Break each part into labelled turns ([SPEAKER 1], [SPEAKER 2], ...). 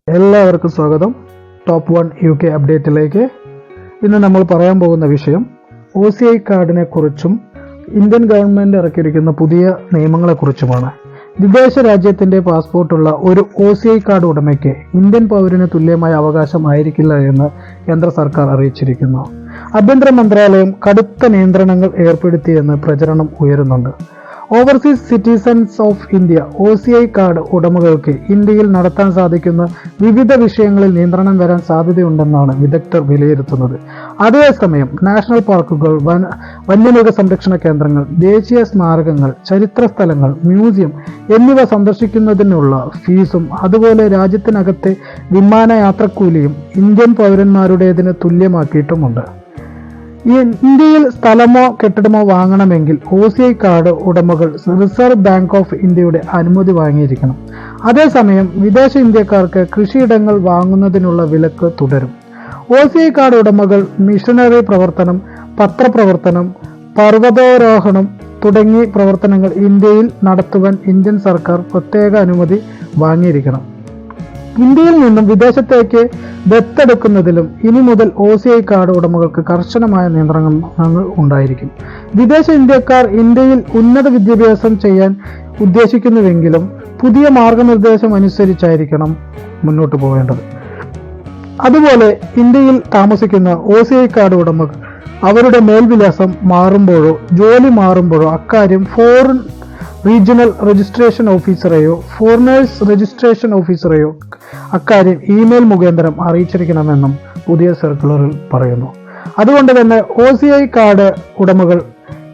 [SPEAKER 1] എല്ലാവർക്കും സ്വാഗതം. Top 1 UK അപ്ഡേറ്റിലേക്ക്. ഇന്ന് നമ്മൾ പറയാൻ പോകുന്ന വിഷയം OCI കാർഡിനെ കുറിച്ചും ഇന്ത്യൻ ഗവൺമെന്റ് ഇറക്കിയിരിക്കുന്ന പുതിയ നിയമങ്ങളെക്കുറിച്ചുമാണ്. വിദേശ രാജ്യത്തിന്റെ പാസ്പോർട്ടുള്ള ഒരു OCI കാർഡ് ഉടമയ്ക്ക് ഇന്ത്യൻ പൗരന് തുല്യമായ അവകാശമായിരിക്കില്ല എന്ന് കേന്ദ്ര സർക്കാർ അറിയിച്ചിരിക്കുന്നു. ആഭ്യന്തര മന്ത്രാലയം കടുത്ത നിയന്ത്രണങ്ങൾ ഏർപ്പെടുത്തിയെന്ന് പ്രചരണം ഉയരുന്നുണ്ട്. Overseas citizens of India OCI card ഉടമകൾക്ക് ഇന്ത്യയിൽ നടത്താൻ സാധിക്കുന്ന വിവിധ വിഷയങ്ങളിൽ നിയന്ത്രണം വരാൻ സാധ്യതയുണ്ടെന്നാണ് വിദഗ്ധർ വിലയിരുത്തുന്നത്. അതേസമയം നാഷണൽ പാർക്കുകൾ, വന്യമൃഗ സംരക്ഷണ കേന്ദ്രങ്ങൾ, ദേശീയ സ്മാരകങ്ങൾ, ചരിത്ര സ്ഥലങ്ങൾ, മ്യൂസിയം എന്നിവ സന്ദർശിക്കുന്നതിനുള്ള ഫീസും അതുപോലെ രാജ്യത്തിനകത്തെ വിമാനയാത്രക്കൂലിയും ഇന്ത്യൻ പൗരന്മാരുടേതിന് തുല്യമാക്കിയിട്ടുമുണ്ട്. ഇന്ത്യയിൽ സ്ഥലമോ കെട്ടിടമോ വാങ്ങണമെങ്കിൽ OCI കാർഡ് ഉടമകൾ റിസർവ് ബാങ്ക് ഓഫ് ഇന്ത്യയുടെ അനുമതി വാങ്ങിയിരിക്കണം. അതേസമയം വിദേശ ഇന്ത്യക്കാർക്ക് കൃഷിയിടങ്ങൾ വാങ്ങുന്നതിനുള്ള വിലക്ക് തുടരും. OCI കാർഡ് ഉടമകൾ മിഷനറി പ്രവർത്തനം, പത്രപ്രവർത്തനം, പർവ്വതാരോഹണം തുടങ്ങിയ പ്രവർത്തനങ്ങൾ ഇന്ത്യയിൽ നടത്തുവാൻ ഇന്ത്യൻ സർക്കാർ പ്രത്യേക അനുമതി വാങ്ങിയിരിക്കണം. ഇന്ത്യയിൽ നിന്നും വിദേശത്തേക്ക് ദത്തെടുക്കുന്നതിലും ഇനി മുതൽ OCI കാർഡ് ഉടമകൾക്ക് കർശനമായ നിയന്ത്രണങ്ങൾ ഉണ്ടായിരിക്കും. വിദേശ ഇന്ത്യക്കാർ ഇന്ത്യയിൽ ഉന്നത വിദ്യാഭ്യാസം ചെയ്യാൻ ഉദ്ദേശിക്കുന്നുവെങ്കിലും പുതിയ മാർഗനിർദ്ദേശം അനുസരിച്ചായിരിക്കണം മുന്നോട്ട് പോകേണ്ടത്. അതുപോലെ ഇന്ത്യയിൽ താമസിക്കുന്ന OCI കാർഡ് ഉടമകൾ അവരുടെ മേൽവിലാസം മാറുമ്പോഴോ ജോലി മാറുമ്പോഴോ അക്കാര്യം ഫോറിൻ റീജിയണൽ രജിസ്ട്രേഷൻ ഓഫീസറെയോ ഫോറിനേഴ്സ് രജിസ്ട്രേഷൻ ഓഫീസറെയോ അക്കാര്യം ഇമെയിൽ മുഖേന്തരം അറിയിച്ചിരിക്കണമെന്നും പുതിയ സർക്കുലറിൽ പറയുന്നു. അതുകൊണ്ട് തന്നെ OCI കാർഡ് ഉടമകൾ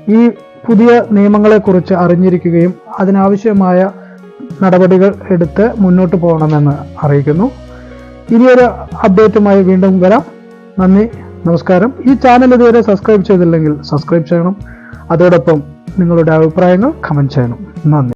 [SPEAKER 1] ഈ പുതിയ നിയമങ്ങളെക്കുറിച്ച് അറിഞ്ഞിരിക്കുകയും അതിനാവശ്യമായ നടപടികൾ എടുത്ത് മുന്നോട്ട് പോകണമെന്ന് അറിയിക്കുന്നു. ഇനിയൊരു അപ്ഡേറ്റുമായി വീണ്ടും വരാം. നന്ദി, നമസ്കാരം. ഈ ചാനൽ ഇതുവരെ സബ്സ്ക്രൈബ് ചെയ്തില്ലെങ്കിൽ സബ്സ്ക്രൈബ് ചെയ്യണം. അതോടൊപ്പം നിങ്ങളുടെ അഭിപ്രായങ്ങൾ കമന്റ് ചെയ്യണം. നന്ദി.